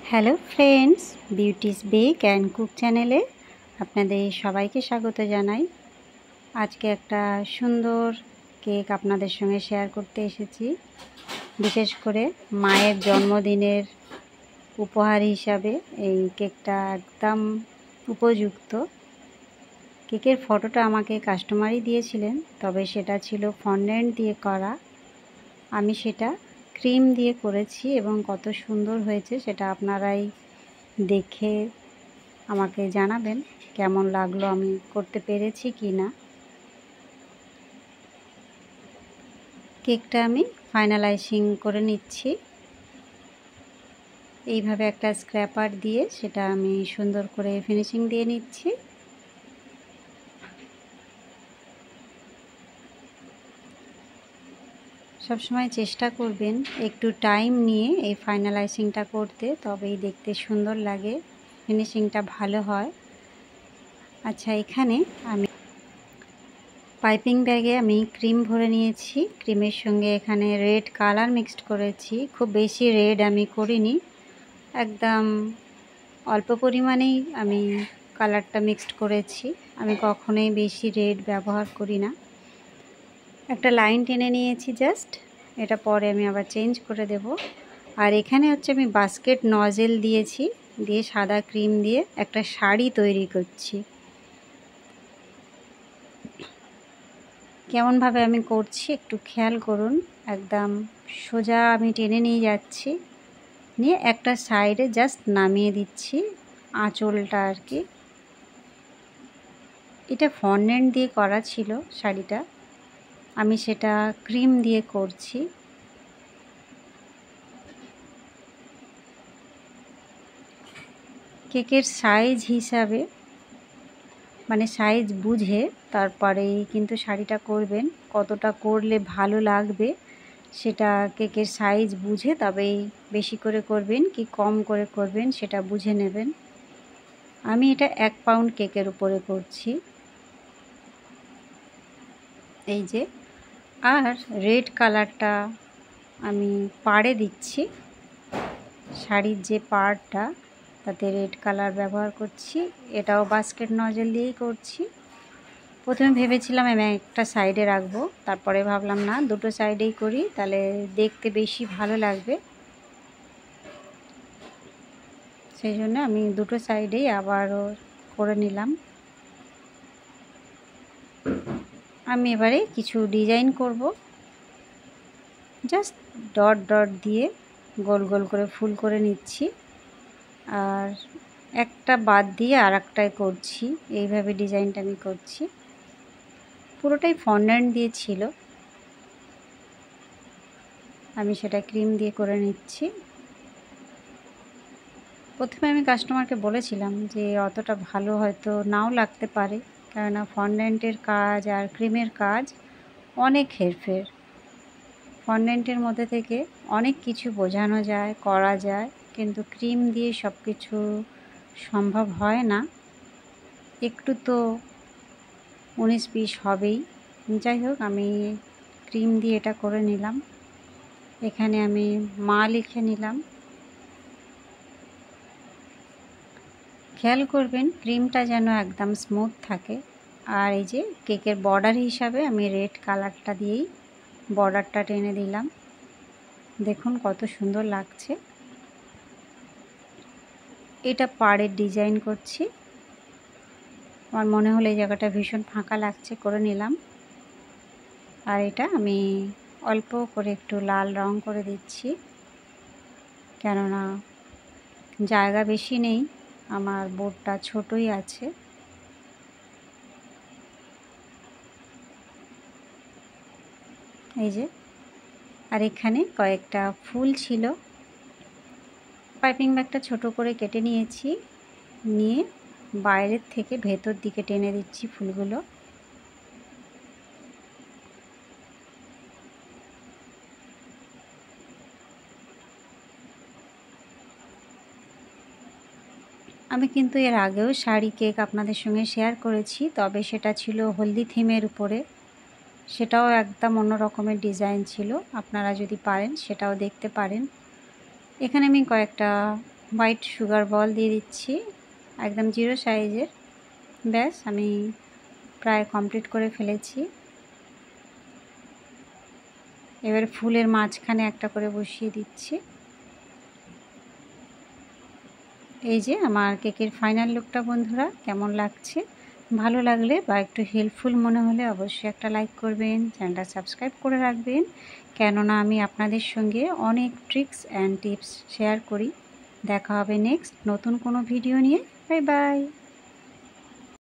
Hello friends, Beauty's bake and cook চ্যানেলে আপনাদের সবাইকে স্বাগত জানাই। আজকে একটা সুন্দর কেক আপনাদের সঙ্গে শেয়ার করতে এসেছি। বিশেষ করে মায়ের জন্মদিনের উপহার হিসাবে এই কেকটা একদম উপযুক্ত। কেকের ফটোটা আমাকে কাস্টমারই দিয়েছিলেন, তবে সেটা ছিল ফন্ডেন্ট দিয়ে করা। আমি সেটা ক্রিম দিয়ে করেছি এবং কত সুন্দর হয়েছে সেটা আপনারাই দেখে আমাকে জানাবেন কেমন লাগলো, আমি করতে পেরেছি কি না। কেকটা আমি ফাইনালাইজিং করে নিচ্ছি। এইভাবে একটা স্ক্র্যাপার দিয়ে সেটা আমি সুন্দর করে ফিনিশিং দিয়ে নিচ্ছি। সবসময় চেষ্টা করবেন একটু টাইম নিয়ে এই ফাইনালাইজিংটা করতে, তবেই দেখতে সুন্দর লাগে, ফিনিশিংটা ভালো হয়। আচ্ছা, এখানে আমি পাইপিং ব্যাগে আমি ক্রিম ভরে নিয়েছি। ক্রিমের সঙ্গে এখানে রেড কালার মিক্সড করেছি। খুব বেশি রেড আমি করিনি, একদম অল্প পরিমাণেই আমি কালারটা মিক্সড করেছি। আমি কখনোই বেশি রেড ব্যবহার করি না। একটা লাইন টেনে নিয়েছি জাস্ট, এটা পরে আমি আবার চেঞ্জ করে দেব। আর এখানে হচ্ছে আমি বাস্কেট নজেল দিয়েছি, দিয়ে সাদা ক্রিম দিয়ে একটা শাড়ি তৈরি করছি। কেমনভাবে আমি করছি একটু খেয়াল করুন। একদম সোজা আমি টেনে নিয়ে যাচ্ছি, নিয়ে একটা সাইডে জাস্ট নামিয়ে দিচ্ছি আঁচলটা আর কি। এটা ফন্ডেন্ট দিয়ে করা ছিল শাড়িটা, আমি সেটা ক্রিম দিয়ে করছি। কেকের সাইজ হিসাবে, মানে সাইজ বুঝে তারপরেই কিন্তু শাড়িটা করবেন। কতটা করলে ভালো লাগবে সেটা কেকের সাইজ বুঝে তবেই বেশি করে করবেন কি কম করে করবেন সেটা বুঝে নেবেন। আমি এটা 1 পাউন্ড কেকের উপরে করছি। এই যে, আর রেড কালারটা আমি পাড়ে দিচ্ছি, শাড়ির যে পাড়টা তাতে রেড কালার ব্যবহার করছি। এটাও বাস্কেট নজেল দিয়েই করছি। প্রথমে ভেবেছিলাম আমি একটা সাইডে রাখবো, তারপরে ভাবলাম না, দুটো সাইডেই করি, তাহলে দেখতে বেশি ভালো লাগবে। সেই জন্য আমি দুটো সাইডেই আবারও করে নিলাম। আমি এবারে কিছু ডিজাইন করব, জাস্ট ডট ডট দিয়ে গোল গোল করে ফুল করে নিচ্ছি, আর একটা বাদ দিয়ে আর একটাই করছি। এইভাবে ডিজাইনটা আমি করছি। পুরোটাই ফন্ডেন্ট দিয়ে ছিল, আমি সেটা ক্রিম দিয়ে করে নিচ্ছি। প্রথমে আমি কাস্টমারকে বলেছিলাম যে অতটা ভালো হয়তো নাও লাগতে পারে, কেননা ফন্ডেন্টের কাজ আর ক্রিমের কাজ অনেক হেরফের। ফন্ডেন্টের মধ্যে থেকে অনেক কিছু বোঝানো যায়, করা যায়, কিন্তু ক্রিম দিয়ে সব কিছু সম্ভব হয় না। একটু তো 19-20 হবেই। যাই হোক, আমি ক্রিম দিয়ে এটা করে নিলাম। এখানে আমি মা লিখে নিলাম। খেয়াল করবেন ক্রিমটা যেন একদম স্মুথ থাকে। আর এই যে কেকের বর্ডার হিসাবে আমি রেড কালারটা দিয়েই বর্ডারটা টেনে দিলাম। দেখুন কত সুন্দর লাগছে। এটা পাড়ের ডিজাইন করছি। আমার মনে হলো এই জায়গাটা ভীষণ ফাঁকা লাগছে, করে নিলাম। আর এটা আমি অল্প করে একটু লাল রং করে দিচ্ছি, কেননা জায়গা বেশি নেই, আমার বোর্ডটা ছোটই আছে। এই যে, আর এখানে কয়েকটা ফুল ছিল। পাইপিং ব্যাগটা ছোট করে কেটে নিয়েছি, নিয়ে বাইরের থেকে ভেতর দিকে টেনে দিচ্ছি ফুলগুলো। আমি কিন্তু এর আগেও শাড়ি কেক আপনাদের সঙ্গে শেয়ার করেছি, তবে সেটা ছিল হলদি থিমের উপরে। সেটাও একদম অন্য রকমের ডিজাইন ছিল, আপনারা যদি পারেন সেটাও দেখতে পারেন। এখানে আমি কয়েকটা হোয়াইট সুগার বল দিয়ে দিচ্ছি, একদম 0 সাইজের। ব্যাস আমি প্রায় কমপ্লিট করে ফেলেছি। এবার ফুলের মাঝখানে একটা করে বসিয়ে দিচ্ছি। এই যে আমার কেকের ফাইনাল লুকটা বন্ধুরা, কেমন লাগছে? ভালো লাগলে বা একটু হেল্পফুল মনে হলে অবশ্যই একটা লাইক করবেন, চ্যানেলটা সাবস্ক্রাইব করে রাখবেন, কেননা আমি আপনাদের সঙ্গে অনেক ট্রিক্স অ্যান্ড টিপস শেয়ার করি। দেখা হবে নেক্সট নতুন কোনো ভিডিও নিয়ে। Bye bye.